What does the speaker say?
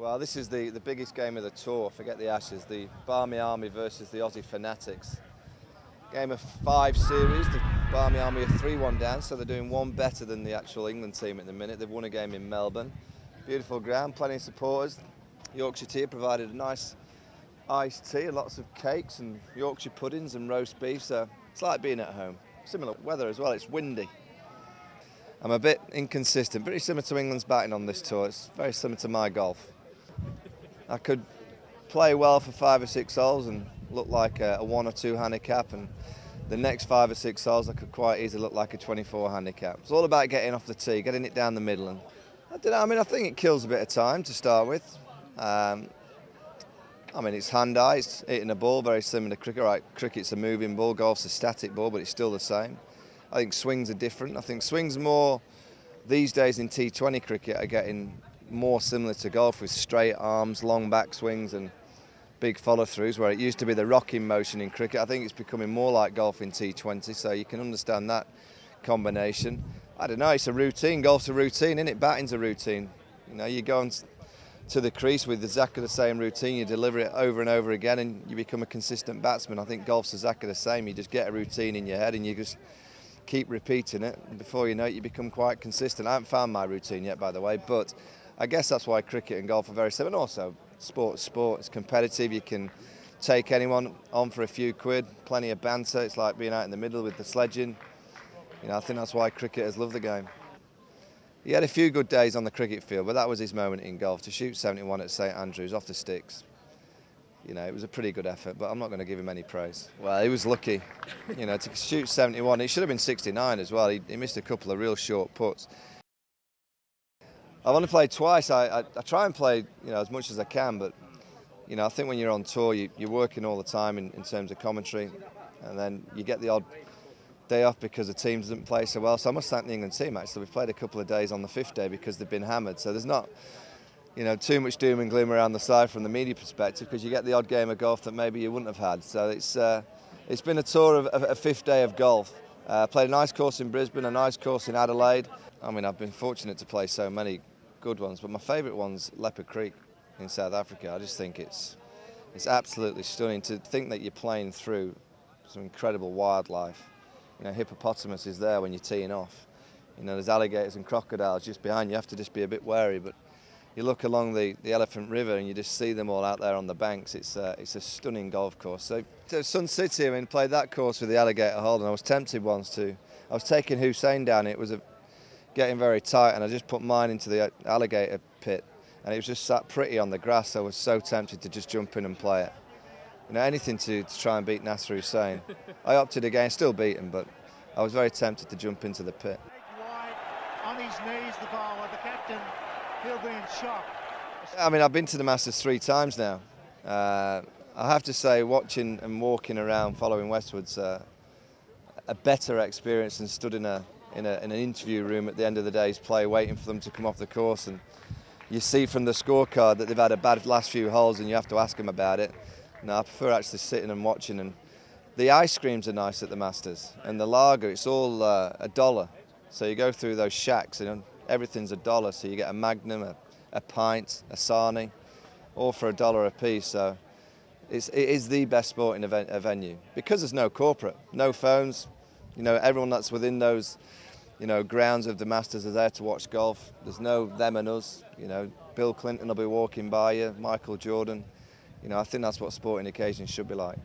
Well, this is the biggest game of the tour, forget the Ashes, the Barmy Army versus the Aussie Fanatics. Game of 5 series, the Barmy Army are 3-1 down, so they're doing one better than the actual England team at the minute. They've won a game in Melbourne. Beautiful ground, plenty of supporters. Yorkshire Tea provided a nice iced tea, lots of cakes and Yorkshire puddings and roast beef, so it's like being at home. Similar weather as well, it's windy. I'm a bit inconsistent, very similar to England's batting on this tour. It's very similar to my golf. I could play well for 5 or 6 holes and look like a 1 or 2 handicap, and the next 5 or 6 holes I could quite easily look like a 24 handicap. It's all about getting off the tee, getting it down the middle, and I don't know, I think it kills a bit of time to start with. It's hand-eye, it's hitting a ball, very similar to cricket. Right, cricket's a moving ball, golf's a static ball, but it's still the same. I think swings are different. I think swings more these days in T20 cricket are getting more similar to golf, with straight arms, long back swings and big follow-throughs, where it used to be the rocking motion in cricket. I think it's becoming more like golf in T20, so you can understand that combination. I don't know, it's a routine. Golf's a routine, isn't it? Batting's a routine. You know, you go to the crease with exactly the same routine, you deliver it over and over again and you become a consistent batsman. I think golf's exactly the same. You just get a routine in your head and you just keep repeating it, and before you know it, you become quite consistent. I haven't found my routine yet, by the way, but I guess that's why cricket and golf are very similar. And also, sport, it's competitive. You can take anyone on for a few quid, plenty of banter. It's like being out in the middle with the sledging. You know, I think that's why cricketers love the game. He had a few good days on the cricket field, but that was his moment in golf. To shoot 71 at St Andrews off the sticks, you know, it was a pretty good effort, but I'm not going to give him any praise. Well, he was lucky, you know, to shoot 71. It should have been 69 as well. He missed a couple of real short puts. I've only played twice. I try and play, you know, as much as I can, but, you know, I think when you're on tour, you're working all the time in terms of commentary, and then you get the odd day off because the team doesn't play so well. So I must thank the England team, actually. We've played a couple of days on the 5th day because they've been hammered. So there's not, you know, too much doom and gloom around the side from the media perspective, because you get the odd game of golf that maybe you wouldn't have had. So it's been a tour of a 5th day of golf. Played a nice course in Brisbane, a nice course in Adelaide. I mean, I've been fortunate to play so many good ones, but my favourite one's Leopard Creek in South Africa. I just think it's absolutely stunning to think that you're playing through some incredible wildlife. You know, hippopotamus is there when you're teeing off. You know, there's alligators and crocodiles just behind you. You have to just be a bit wary, but you look along the Elephant River and you just see them all out there on the banks. It's a stunning golf course. So Sun City, I mean, played that course with the alligator hold, and I was tempted once to. I was taking Hussein down. It was getting very tight, and I just put mine into the alligator pit, and it was just sat pretty on the grass. I was so tempted to just jump in and play it. You know, anything to try and beat Nasser Hussain. I opted again, still beat him, but I was very tempted to jump into the pit. Wide, on his knees, the bowler, the captain, he'll be in shock. I mean, I've been to the Masters 3 times now. I have to say, watching and walking around, following Westwood's a better experience than stood in an interview room at the end of the day's play, waiting for them to come off the course, and you see from the scorecard that they've had a bad last few holes, and you have to ask them about it. No, I prefer actually sitting and watching, and the ice creams are nice at the Masters, and the lager, it's all $1. So you go through those shacks and everything's $1, so you get a Magnum, a pint, a Sarnie, all for $1 a piece. So it is the best sporting venue, because there's no corporate, no phones. You know, everyone that's within those, you know, grounds of the Masters are there to watch golf. There's no them and us. You know, Bill Clinton will be walking by you, Michael Jordan. You know, I think that's what sporting occasions should be like.